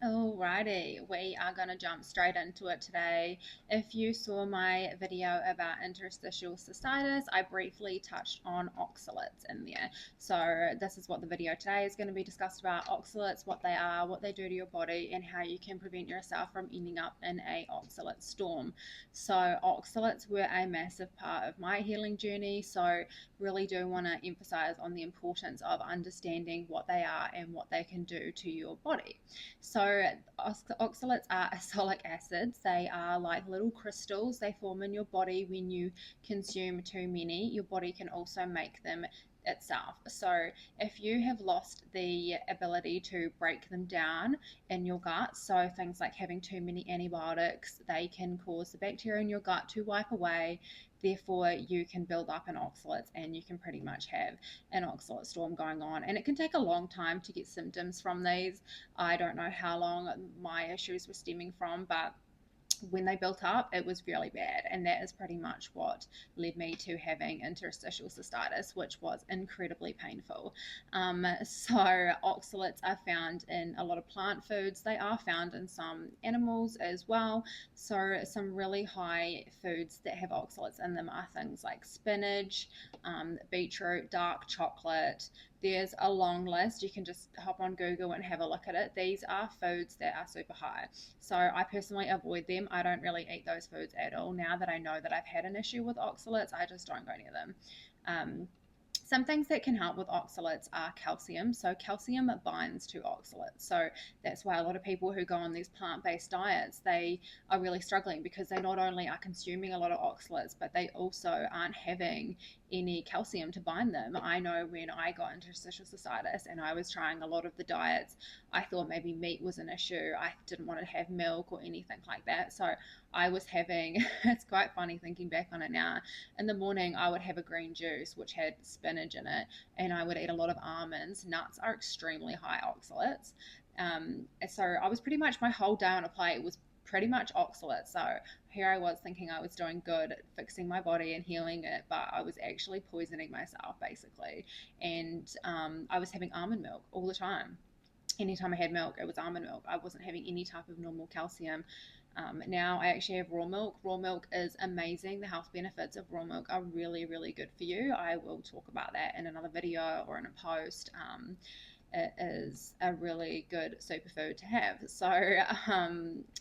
Alrighty, we are going to jump straight into it today. If you saw my video about interstitial cystitis, I briefly touched on oxalates in there. So this is what the video today is going to be discussed about: oxalates, what they are, what they do to your body, and how you can prevent yourself from ending up in a oxalate storm. So oxalates were a massive part of my healing journey. So really do want to emphasize on the importance of understanding what they are and what they can do to your body. So oxalates are acylic acids. They are like little crystals. They form in your body when you consume too many. Your body can also make them itself. So if you have lost the ability to break them down in your gut, so things like having too many antibiotics, they can cause the bacteria in your gut to wipe away. Therefore, you can build up an oxalates and you can pretty much have an oxalate storm going on. And it can take a long time to get symptoms from these. I don't know how long my issues were stemming from, but when they built up, it was really bad. And that is pretty much what led me to having interstitial cystitis, which was incredibly painful. So, oxalates are found in a lot of plant foods. They are found in some animals as well. So, some really high foods that have oxalates in them are things like spinach, beetroot, dark chocolate. There's a long list. You can just hop on Google and have a look at it. These are foods that are super high. So I personally avoid them. I don't really eat those foods at all. Now that I know that I've had an issue with oxalates, I just don't go near them. Some things that can help with oxalates are calcium. So calcium binds to oxalates. So that's why a lot of people who go on these plant-based diets, they are really struggling because they not only are consuming a lot of oxalates, but they also aren't having any calcium to bind them. I know when I got interstitial cystitis and I was trying a lot of the diets, I thought maybe meat was an issue. I didn't want to have milk or anything like that. So I was having, it's quite funny thinking back on it now. In the morning, I would have a green juice, which had spinach in it, and I would eat a lot of almonds. Nuts are extremely high oxalates. So I was pretty much, my whole day on a plate was pretty much oxalate. So here I was thinking I was doing good, fixing my body and healing it, but I was actually poisoning myself basically. And I was having almond milk all the time. Anytime I had milk, it was almond milk. I wasn't having any type of normal calcium. Now I actually have raw milk. Raw milk is amazing. The health benefits of raw milk are really, really good for you. I will talk about that in another video or in a post. It is a really good superfood to have. So,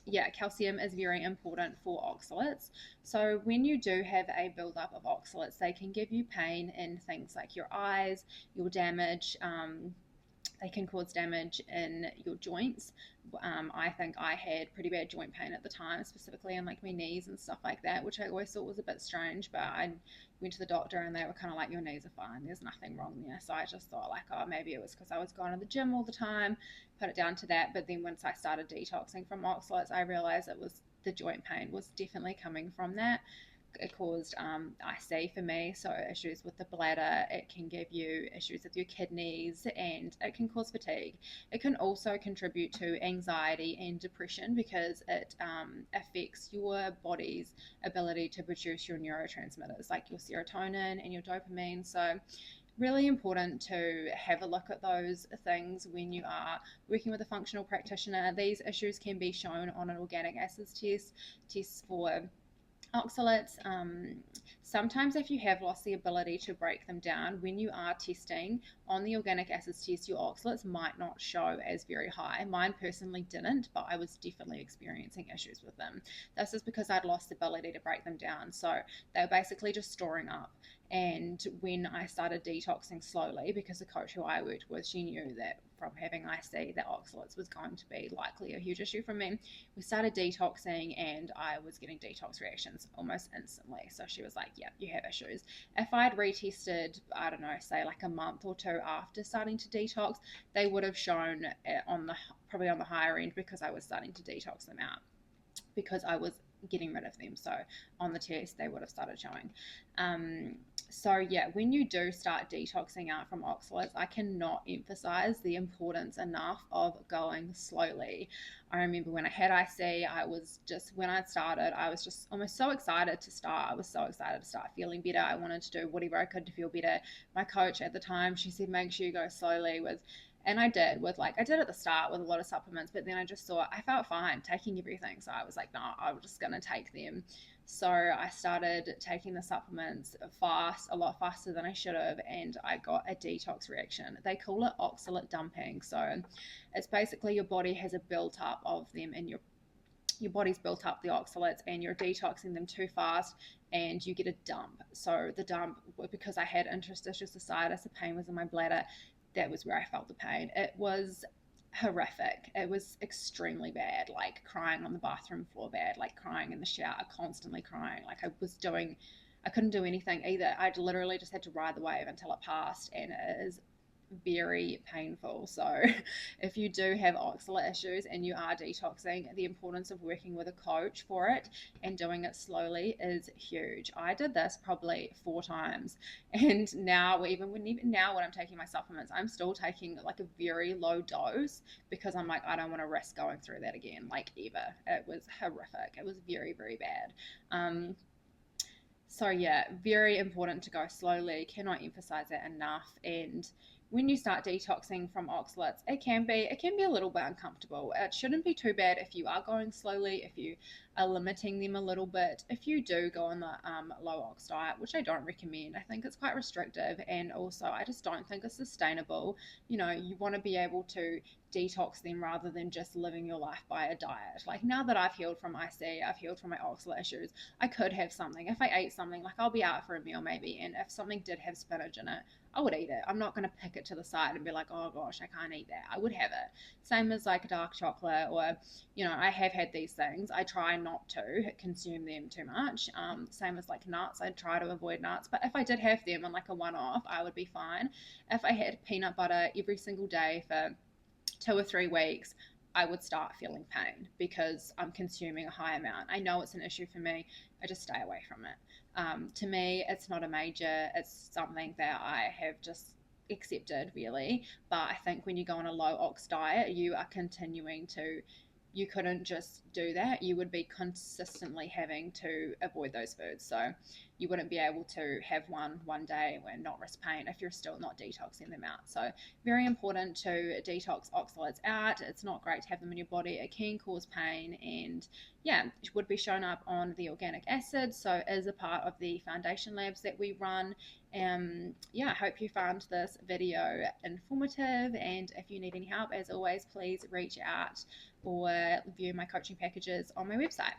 yeah, calcium is very important for oxalates. So, when you do have a buildup of oxalates, they can give you pain in things like your eyes, your damage. They can cause damage in your joints. I think I had pretty bad joint pain at the time, specifically in like my knees and stuff like that, which I always thought was a bit strange. But I went to the doctor and they were kind of like, your knees are fine, there's nothing wrong there. So I just thought like, oh, maybe it was because I was going to the gym all the time, put it down to that. But then once I started detoxing from oxalates, I realized it was the joint pain was definitely coming from that. It caused IC for me, so issues with the bladder. It can give you issues with your kidneys, and it can cause fatigue. It can also contribute to anxiety and depression because it affects your body's ability to produce your neurotransmitters like your serotonin and your dopamine. So really important to have a look at those things when you are working with a functional practitioner. These issues can be shown on an organic acids tests for oxalates. Sometimes if you have lost the ability to break them down, when you are testing on the organic acids test, your oxalates might not show as very high. Mine personally didn't, but I was definitely experiencing issues with them. This is because I'd lost the ability to break them down. So they were basically just storing up. And when I started detoxing slowly, because the coach who I worked with, she knew that from having IC that oxalates was going to be likely a huge issue for me. We started detoxing and I was getting detox reactions almost instantly. So she was like, yep, you have issues. If I'd retested, I don't know, say like a month or two after starting to detox, they would have shown on the probably on the higher end because I was starting to detox them out, because I was getting rid of them. So on the test, they would have started showing. So yeah, when you do start detoxing out from oxalates, I cannot emphasize the importance enough of going slowly. I remember when I had IC, I was just, when I started, I was just almost so excited to start. I was so excited to start feeling better. I wanted to do whatever I could to feel better. My coach at the time, she said, make sure you go slowly with And I did with like, I did at the start with a lot of supplements, but then I just thought I felt fine taking everything. So I was like, no, I'm just going to take them. So I started taking the supplements fast, a lot faster than I should have, and I got a detox reaction. They call it oxalate dumping. So it's basically your body has a built up of them in your body's built up the oxalates and you're detoxing them too fast and you get a dump. So the dump, because I had interstitial cystitis, the pain was in my bladder, that was where I felt the pain. It was horrific. It was extremely bad, like crying on the bathroom floor bad, like crying in the shower, constantly crying. Like I couldn't do anything either. I literally just had to ride the wave until it passed, and it is very painful. So, if you do have oxalate issues and you are detoxing, the importance of working with a coach for it and doing it slowly is huge. I did this probably 4 times, and even now when I'm taking my supplements, I'm still taking like a very low dose because I'm like, I don't want to risk going through that again, like ever. It was horrific. It was very, very bad. So yeah, very important to go slowly. Cannot emphasize that enough. And when you start detoxing from oxalates, it can be a little bit uncomfortable. It shouldn't be too bad if you are going slowly, if you are limiting them a little bit. If you do go on the low ox diet, which I don't recommend, I think it's quite restrictive, and also I just don't think it's sustainable. You want to be able to detox them rather than just living your life by a diet. Like now that I've healed from IC, I've healed from my oxalate issues, I could have something. If I ate something, like I'll be out for a meal maybe, and if something did have spinach in it, I would eat it. I'm not going to pick it to the side and be like, oh gosh, I can't eat that. I would have it. Same as like dark chocolate, or, I have had these things. I try not to consume them too much. Same as like nuts. I try to avoid nuts. But if I did have them on like a one off, I would be fine. If I had peanut butter every single day for 2 or 3 weeks, I would start feeling pain because I'm consuming a high amount. I know it's an issue for me. I just stay away from it. To me, it's not a major, it's something that I have just accepted, really. But I think when you go on a low ox diet, you couldn't just do that. You would be consistently having to avoid those foods. So you wouldn't be able to have one day and not risk pain if you're still not detoxing them out. So very important to detox oxalates out. It's not great to have them in your body. It can cause pain, and yeah, it would be shown up on the organic acid. So as a part of the foundation labs that we run. Yeah, I hope you found this video informative, and if you need any help, as always, please reach out or view my coaching packages on my website.